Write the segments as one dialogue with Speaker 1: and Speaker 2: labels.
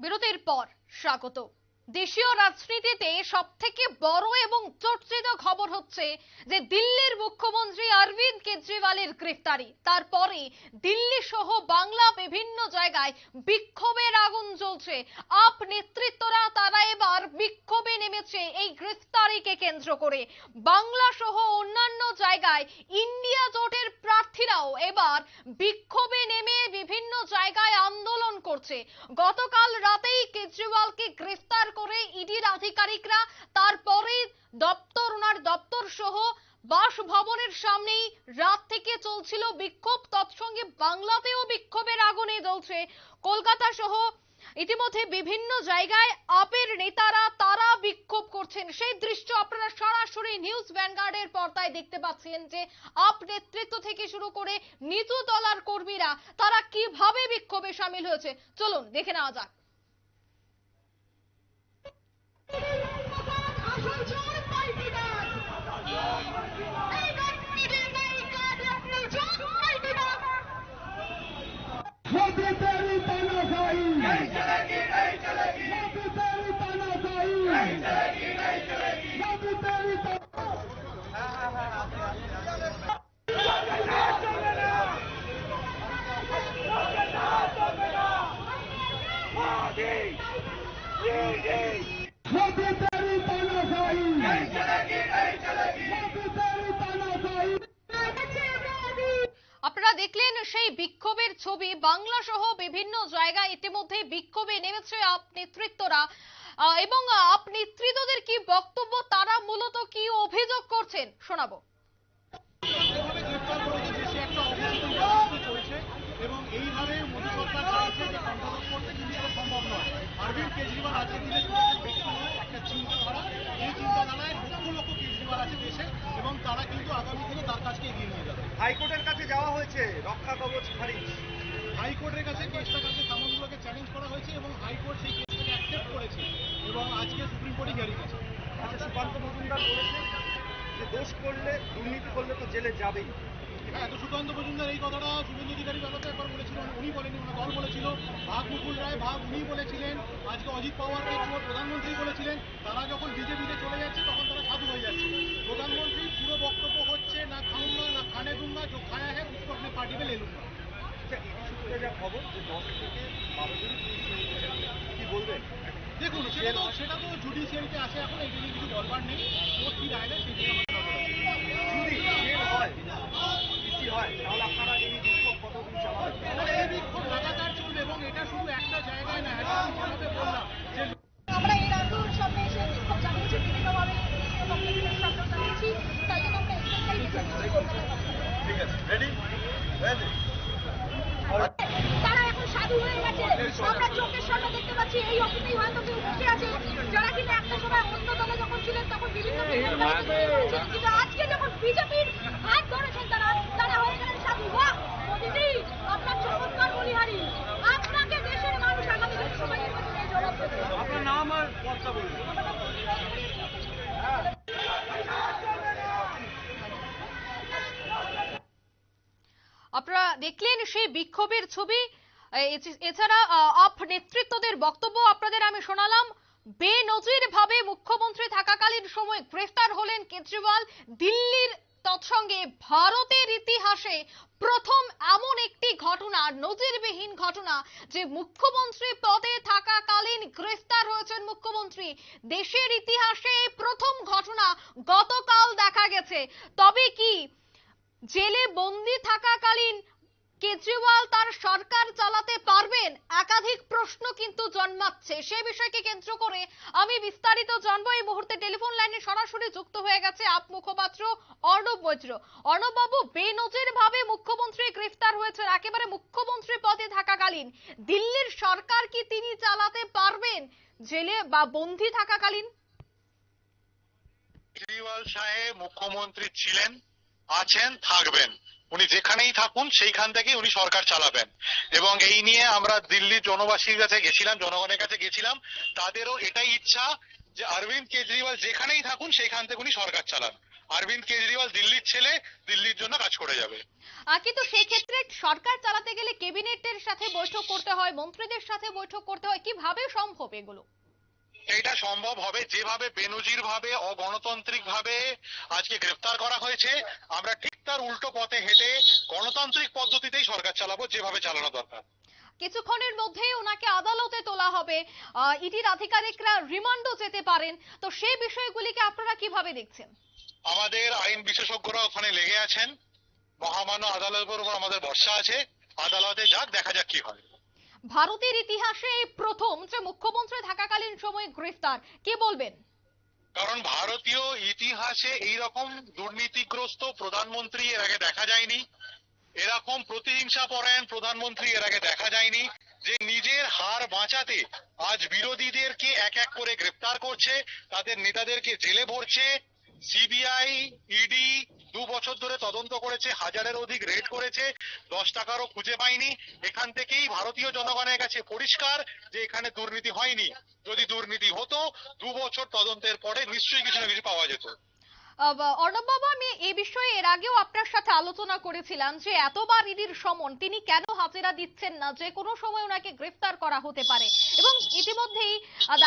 Speaker 1: বিরতির পর স্বাগত। দেশীয় রাজনীতিতে সবথেকে বড় এবং চর্চিত খবর হচ্ছে যে দিল্লির মুখ্যমন্ত্রী অরবিন্দ কেজরিওয়ালের গ্রেফতারি। তারপরে দিল্লি সহ বাংলা বিভিন্ন জায়গায় বিক্ষোভের আগুন জ্বলছে। আপ নেতৃত্বরা তারা এবার বিক্ষোভে নেমেছে এই গ্রেফতারিকে কেন্দ্র করে। বাংলা সহ অন্যান্য জায়গায় ইন্ডিয়া জোটের প্রার্থীরাও এবার বিক্ষোভে নেমে বিভিন্ন জায়গায় আন্দোলন করছে। গতকাল রাতেই কেজরিওয়ালকে গ্রেফতার করে ইডির আধিকারিকরা, তারপরে ওনার দপ্তর সহ বাসভবনের সামনেই রাত থেকে চলছিল বিক্ষোভ। তৎসঙ্গে বাংলাতেও বিক্ষোভের আগুনে জ্বলছে। কলকাতা সহ ইতিমধ্যে বিভিন্ন জায়গায় আপের নেতারা তারা বিক্ষোভ করছেন। সেই দৃশ্য আপনারা সরাসরি নিউজ ভ্যানগার্ডের পর্দায় দেখতে পাচ্ছেন যে আপ নেতৃত্ব থেকে শুরু করে নিচু তলার কর্মীরা তারা কিভাবে বিক্ষোভে সামিল হয়েছে চলুন দেখে নেওয়া যাক। আপনারা দেখলেন সেই বিক্ষোভের ছবি। বাংলা সহ বিভিন্ন জায়গায় ইতিমধ্যে বিক্ষোভে নেমেছে আপ নেতৃত্বরা এবং আপ নেতৃত্বদের কি বক্তব্য, তারা মূলত কি অভিযোগ করছেন শোনাবো।
Speaker 2: এবং এইভাবে মোদী সরকার চাইছে যে কন্ট্রোল করতে কিন্তু এটা সম্ভব নয়। অরবিন্দ কেজরিওয়াল আজকে দিনে ব্যক্তি নয়, একটা চিন্তাধারা। এই চিন্তাধারায় লক্ষ লক্ষ কেজরিওয়াল আছে দেশে এবং তারা কিন্তু আগামী দিনে তার কাজকে এগিয়ে নিয়ে যাবে।
Speaker 3: হাইকোর্টের কাছে যাওয়া হয়েছে, রক্ষা কবচ খারিজ।
Speaker 2: হাইকোর্টের কাছে কেসটা কাছে সামনগুলোকে চ্যালেঞ্জ করা হয়েছে এবং হাইকোর্ট সেই কেসটাকে অ্যাকসেপ্ট করেছে এবং আজকে সুপ্রিম কোর্টে হিয়ারিং আছে।
Speaker 3: আচ্ছা, সুকান্ত মজুমদার বলেছে যে দোষ করলে, দুর্নীতি করলে তো জেলে যাবেই।
Speaker 2: হ্যাঁ, তো সুকান্ত মজুমদার এই কথাটা শুভেন্দু অধিকারী বেলাতে একবার বলেছিল, উনি বলেনি, ওনার দল বলেছিল। ভাগ মুকুল রায় ভাগ উনি বলেছিলেন। আজকে অজিত পাওয়ারকে প্রধানমন্ত্রী বলেছিলেন। তারা যখন বিজেপিতে চলে যাচ্ছে তখন তারা সাধু হয়ে যাচ্ছে। প্রধানমন্ত্রী পুরো বক্তব্য হচ্ছে না খাউঙ্গা না খানে দুঙ্গা, जो खाया है उसको अपने पार्टी में ले लूंगा।
Speaker 3: আচ্ছা, ইডি সূত্রে যা খবর যে 10 থেকে 12 জন কি বলবেন?
Speaker 2: দেখুন, সেটা তো জুডিশিয়ারিতে আছে, এখন এই নিয়ে কিছু বলবার নেই। কোর্ট কি রায় দেয় সেটাই
Speaker 3: যদি জেল হয়, ইসি হয়, তাহলে আপনারা এই বিক্ষোভ কতদিন চালাবেন?
Speaker 2: এই বিক্ষোভ লাগাতার চলবে এবং এটা শুধু একটা জায়গায় না, এটা আমি যেভাবে বললাম যে
Speaker 4: আমরা এর আগেও সামনে এসে বিক্ষোভ জানিয়েছি, বিভিন্নভাবে কমপ্লেক্সের সামনে জানিয়েছি, তাই জন্য আমরা এক্সেপ্টাই দিচ্ছি কলকাতার কাছে।
Speaker 3: ঠিক আছে, রেডি রেডি।
Speaker 4: তারা এখন সাধু হয়ে গেছে, আমরা চোখের সামনে দেখতে পাচ্ছি। এই অফিসেই হয়তো কেউ বসে আছে যারা কিনা একটা সময় অন্য দলে যখন ছিলেন তখন বিভিন্ন কিন্তু আজকে যখন বিজেপির হাত ধরেছেন তারা হয়ে গেলেন সাধু। বাহ মোদিজি, আপনার চমৎকার বলিহারি। আপনাকে দেশের মানুষ আগামী লোকসভা নির্বাচনে জবাব দেবে।
Speaker 3: আপনার নাম আর পদটা বলুন।
Speaker 1: আপনারা দেখলেন সেই বিক্ষোভের ছবি। এছাড়া আপ নেতৃত্বদের বক্তব্য আপনাদের আমি শোনালাম। বেনজির ভাবে মুখ্যমন্ত্রী থাকাকালীন সময় গ্রেফতার হলেন কেজরিওয়াল। দিল্লির তৎসঙ্গে ভারতের ইতিহাসে প্রথম এমন একটি ঘটনা, নজিরবিহীন ঘটনা, যে মুখ্যমন্ত্রী পদে থাকাকালীন গ্রেফতার হয়েছেন মুখ্যমন্ত্রী। দেশের ইতিহাসে প্রথম ঘটনা গতকাল দেখা গেছে। তবে কি জেলে বন্দি থাকাকালীন কেজরিওয়াল তার সরকার চালাতে পারবেন? একাধিক প্রশ্ন কিন্তু জন্মাচ্ছে। সে বিষয়কে কেন্দ্র করে আমি বিস্তারিত জানবো। এই মুহূর্তে টেলিফোন লাইনে সরাসরি যুক্ত হয়ে গেছে আপ মুখপাত্র অর্ণব মৈত্র। অর্ণব বাবু, বেনজির ভাবে মুখ্যমন্ত্রী গ্রেফতার হয়েছে একেবারে মুখ্যমন্ত্রী পদে থাকাকালীন। দিল্লির সরকার কি তিনি চালাতে পারবেন জেলে বা বন্দি থাকাকালীন?
Speaker 5: কেজরিওয়াল সাহেব মুখ্যমন্ত্রী ছিলেন, আছেন, থাকবেন। উনি যেখানেই থাকুন সেইখান থেকে উনি সরকার চালাবেন। এবং এই নিয়ে আমরা দিল্লির জনবাসীর কাছে গেছিলাম, জনগণের কাছে গেছিলাম। তাদেরও এটাই ইচ্ছা যে অরবিন্দ কেজরিওয়াল যেখানেই থাকুন সেইখান থেকে উনি সরকার চালান। অরবিন্দ কেজরিওয়াল দিল্লির ছেলে, দিল্লির জন্য কাজ করে যাবে।
Speaker 1: কিন্তু সেই ক্ষেত্রে সরকার চালাতে গেলে ক্যাবিনেটের সাথে বৈঠক করতে হয়, মন্ত্রীদের সাথে বৈঠক করতে হয়, কিভাবে সম্ভব এগুলো?
Speaker 5: এটা সম্ভব হবে যেভাবে বেনজির ভাবে অগণতান্ত্রিক ভাবে আজকে গ্রেফতার করা হয়েছে, আমরা ঠিক তার উল্টো পথে হেঁটে গণতান্ত্রিক পদ্ধতিতেই সরকার চালাবো, যেভাবে চালানো দরকার।
Speaker 1: কিছুক্ষণের মধ্যেই ওনাকে আদালতে তোলা হবে, ইডির আধিকারিকরা রিমান্ডও যেতে পারেন, তো সেই বিষয়গুলিকে আপনারা কিভাবে দেখছেন?
Speaker 5: আমাদের আইন বিশেষজ্ঞরা ওখানে লেগে আছেন, মহামান্য আদালতের উপর আমাদের ভরসা আছে, আদালতে যাক, দেখা যাক কি হয়।
Speaker 1: ভারতের ইতিহাসে এই প্রথম যে মুখ্যমন্ত্রী থাকাকালীন সময়ে গ্রেফতার, কি বলবেন?
Speaker 5: কারণ ভারতীয় ইতিহাসে এইরকম দুর্নীতিগ্রস্ত প্রধানমন্ত্রী এর আগে দেখা যায়নি, এরকম প্রতিহিংসা পরায়ণ প্রধানমন্ত্রী এর আগে দেখা যায়নি, যে নিজের হার বাঁচাতে আজ বিরোধীদেরকে এক এক করে গ্রেফতার করছে, তাদের নেতাদেরকে জেলে ভরছে। সিবিআই, ইডি 2 বছর ধরে তদন্ত করেছে, 1000-এর অধিক রেড করেছে, 10 টাকারও খুঁজে পায়নি। এখান থেকেই ভারতীয় জনগণের কাছে পরিষ্কার যে এখানে দুর্নীতি হয়নি। যদি দুর্নীতি হতো 2 বছর তদন্তের পরে নিশ্চয়ই কিছু না কিছু পাওয়া যেত।
Speaker 1: অর্ণব বাবু, আমি এই বিষয়ে এর আগেও আপনার সাথে আলোচনা করেছিলাম যে এতবার ইডির সমন তিনি কেন হাজিরা দিচ্ছেন না, যে কোনো সময় ওনাকে গ্রেফতার করা হতে পারে, এবং ইতিমধ্যেই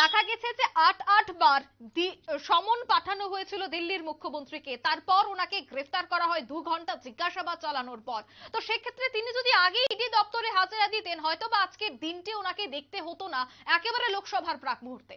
Speaker 1: দেখা গেছে যে 8 বার সমন পাঠানো হয়েছিল দিল্লির মুখ্যমন্ত্রীকে, তারপর ওনাকে গ্রেফতার করা হয় 2 ঘন্টা জিজ্ঞাসাবাদ চালানোর পর। তো সেক্ষেত্রে তিনি যদি আগে ইডি দপ্তরে হাজিরা দিতেন, হয়তো বা আজকের দিনটি ওনাকে দেখতে হতো না একেবারে লোকসভার প্রাক মুহূর্তে।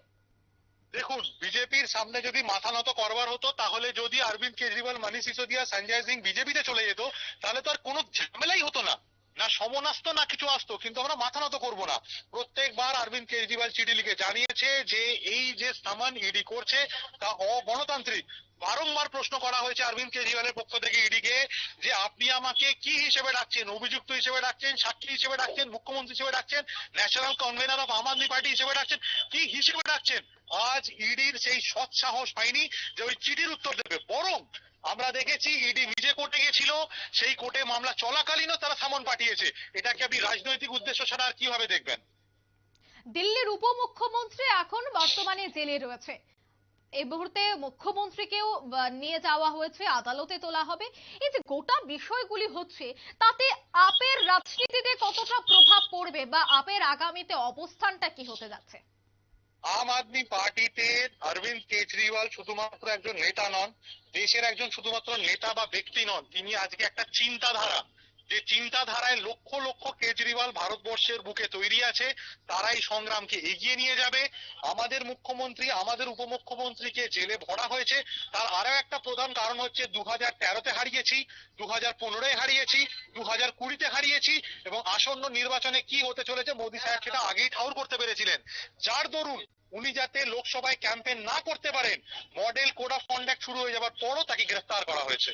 Speaker 5: দেখুন, বিজেপির সামনে যদি মাথা নত করবার হতো, তাহলে যদি অরবিন্দ কেজরিওয়াল, মনীষ সিসোদিয়া, সঞ্জয় সিং বিজেপিতে চলে যেত, তাহলে তো আর কোনো ঝামেলাই হতো না, না সমন আসতো না কিছু আসতো, কিন্তু আমরা মাথা নত করবো না। প্রত্যেকবার অরবিন্দ কেজরিওয়াল চিঠি লিখে জানিয়েছে যে এই যে সামান ইডি করছে তা অগণতান্ত্রিক। বারংবার প্রশ্ন করা হয়েছে অরবিন্দ কেজরিওয়ালের পক্ষ থেকে ইডিকে যে আপনি আমাকে কি হিসেবে ডাকছেন, অভিযুক্ত হিসেবে ডাকছেন, সাক্ষী হিসেবে ডাকছেন, মুখ্যমন্ত্রী হিসেবে ডাকছেন, national convenor of Aam Aadmi Party হিসেবে ডাকছেন, কি হিসেবে ডাকছেন? আজ ইডির সেই সৎ সাহস পাইনি যে ওই চিঠির উত্তর দেবে। বরং আমরা দেখেছি ইডি নিজে কোর্টে গেছিল, সেই কোর্টে মামলা চলাকালীনও তারা সামন পাঠিয়েছে। এটাকে আপনি রাজনৈতিক উদ্দেশ্য ছাড়া আর কিভাবে দেখবেন?
Speaker 1: দিল্লির উপমুখ্যমন্ত্রী এখন বর্তমানে জেলে রয়েছে, এই মুহূর্তে মুখ্যমন্ত্রীকেও নিয়ে যাওয়া হয়েছে, আদালতে তোলা হবে। এই যে গোটা বিষয়গুলি হচ্ছে, তাতে আপের রাজনীতিতে কতটা প্রভাব পড়বে, বা আপের আগামীতে অবস্থানটা কি হতে যাচ্ছে?
Speaker 5: আম আদমি পার্টিতে অরবিন্দ কেজরিওয়াল শুধুমাত্র একজন নেতা নন, দেশের একজন শুধুমাত্র নেতা বা ব্যক্তি নন, তিনি আজকে একটা চিন্তাধারা, যে চিন্তাধারায় লক্ষ লক্ষ কেজরিওয়াল ভারতবর্ষের বুকে তৈরি আছে, তারাই সংগ্রামকে এগিয়ে নিয়ে যাবে। আমাদের মুখ্যমন্ত্রী, আমাদের উপমুখ্যমন্ত্রীকে জেলে ভরা হয়েছে, তার আরো একটা প্রধান কারণ হচ্ছে 2013-তে হারিয়েছি, 2015-এ হারিয়েছি, 2020-তে হারিয়েছি, এবং আসন্ন নির্বাচনে কি হতে চলেছে মোদী সাহেব সেটা আগেই ঠাউর করতে পেরেছিলেন, যার দরুন উনি যাতে লোকসভায় ক্যাম্পেইন না করতে পারেন, মডেল কোড অফ কন্ডাক্ট শুরু হয়ে যাবার পরও তাকে গ্রেফতার করা হয়েছে।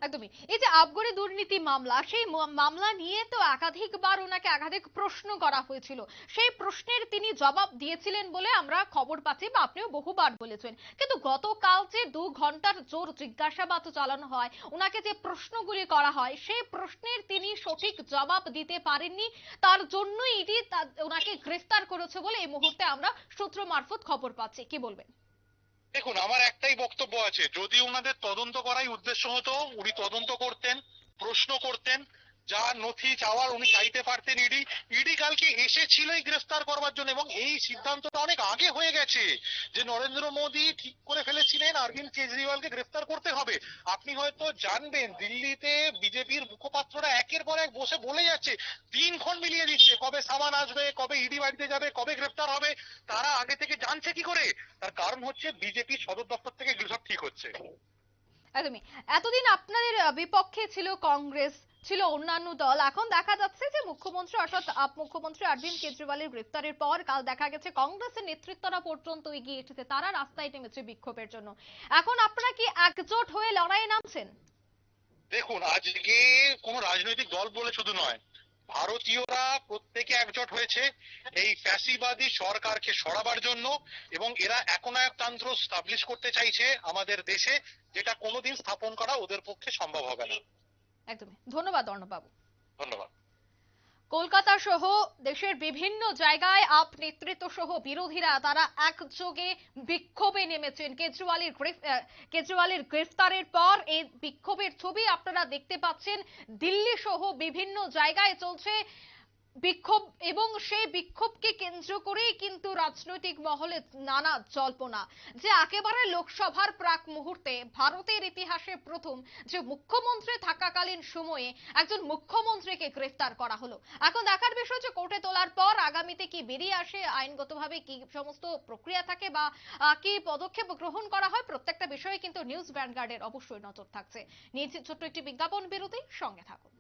Speaker 1: একদমই। এই যে আবগারি দুর্নীতি মামলা, সেই মামলা নিয়ে তো একাধিকবার ওনাকে একাধিক প্রশ্ন করা হয়েছিল, সেই প্রশ্নের তিনি জবাব দিয়েছিলেন বলে আমরা খবর পাচ্ছি, বা আপনিও বহুবার বলেছেন। কিন্তু গতকাল যে 2 ঘন্টার জোর জিজ্ঞাসাবাদ চালানো হয়, ওনাকে যে প্রশ্নগুলি করা হয়, সেই প্রশ্নের তিনি সঠিক জবাব দিতে পারেননি, তার জন্য ইডি ওনাকে গ্রেফতার করেছে বলে এই মুহূর্তে আমরা সূত্র মারফত খবর পাচ্ছি। কি বলবেন?
Speaker 5: দেখুন, আমার একটাই বক্তব্য আছে, যদি ওনাদের তদন্ত করাই উদ্দেশ্য হতো, উনি তদন্ত করতেন, প্রশ্ন করতেন, যা নথি চাওয়ার উনি চাইতে পারতেন। ইডি কালকে এসেছিলই গ্রেফতার করবার জন্য, এবং এই সিদ্ধান্তটা অনেক আগে হয়ে গেছে যে নরেন্দ্র মোদী ঠিক করে ফেলেছিলেন অরবিন্দ কেজরিওয়ালকে গ্রেফতার করতে হবে। আপনি হয়তো জানবেন, দিল্লিতে বিজেপির মুখপাত্ররা একের পর এক বসে বলে যাচ্ছে, দিনক্ষণ মিলিয়ে দিচ্ছে, কবে সামান আসবে, কবে ইডি বাড়িতে যাবে, কবে গ্রেফতার হবে। তারা আগে থেকে জানছে কি করে? তার কারণ হচ্ছে বিজেপি সদর দপ্তর থেকে এগুলো সব ঠিক হচ্ছে।
Speaker 1: একদমই। এতদিন আপনাদের বিপক্ষে ছিল কংগ্রেস, ছিল অন্যান্য দল, এখন দেখা যাচ্ছে যে মুখ্যমন্ত্রী অর্থাৎ আপ মুখ্যমন্ত্রী অরবিন্দ কেজরিওয়ালের গ্রেফতারের পর কাল দেখা গেছে কংগ্রেসের নেতৃত্বরা পর্যন্ত এগিয়ে এসেছে, তারা রাস্তায় নেমেছে বিক্ষোভের জন্য। এখন আপনারা কি একজোট হয়ে লড়াইয়ে নামছেন?
Speaker 5: দেখুন, আজকে কোনো রাজনৈতিক দল বলে শুধু নয়, ভারতীয়রা প্রত্যেকে একজোট হয়েছে এই ফ্যাসিবাদী সরকারকে সরাবার জন্য, এবং এরা একনায়কতন্ত্র স্টাবলিশ করতে চাইছে আমাদের দেশে, যেটা কোনোদিন স্থাপন করা ওদের পক্ষে সম্ভব হবে না।
Speaker 1: একদমই। ধন্যবাদ অর্ণব বাবু।
Speaker 5: ধন্যবাদ।
Speaker 1: কলকাতা সহ দেশের বিভিন্ন জায়গায় আপ নেতৃত্ব সহ বিরোধীরা তারা একযোগে বিক্ষোভে নেমেছেন কেজরিওয়ালের গ্রেফতারের পর। এই বিক্ষোভের ছবি আপনারা দেখতে পাচ্ছেন। দিল্লি সহ বিভিন্ন জায়গায় চলছে বিক্ষোভ এবং সেই বিক্ষোভকে কেন্দ্র করেই কিন্তু রাজনৈতিক মহলে নানা জল্পনা যে একেবারে লোকসভার প্রাক মুহূর্তে ভারতের ইতিহাসে প্রথম যে মুখ্যমন্ত্রী থাকাকালীন সময়ে একজন মুখ্যমন্ত্রীকে গ্রেফতার করা হলো। এখন দেখার বিষয় যে কোর্টে তোলার পর আগামীতে কি বেরিয়ে আসে, আইনগতভাবে কি সমস্ত প্রক্রিয়া থাকে বা কি পদক্ষেপ গ্রহণ করা হয়, প্রত্যেকটা বিষয়ে কিন্তু নিউজ ভ্যানগার্ডের অবশ্যই নজর থাকছে। নিয়েছি ছোট্ট একটি বিজ্ঞাপন বিরতি, সঙ্গে থাকুন।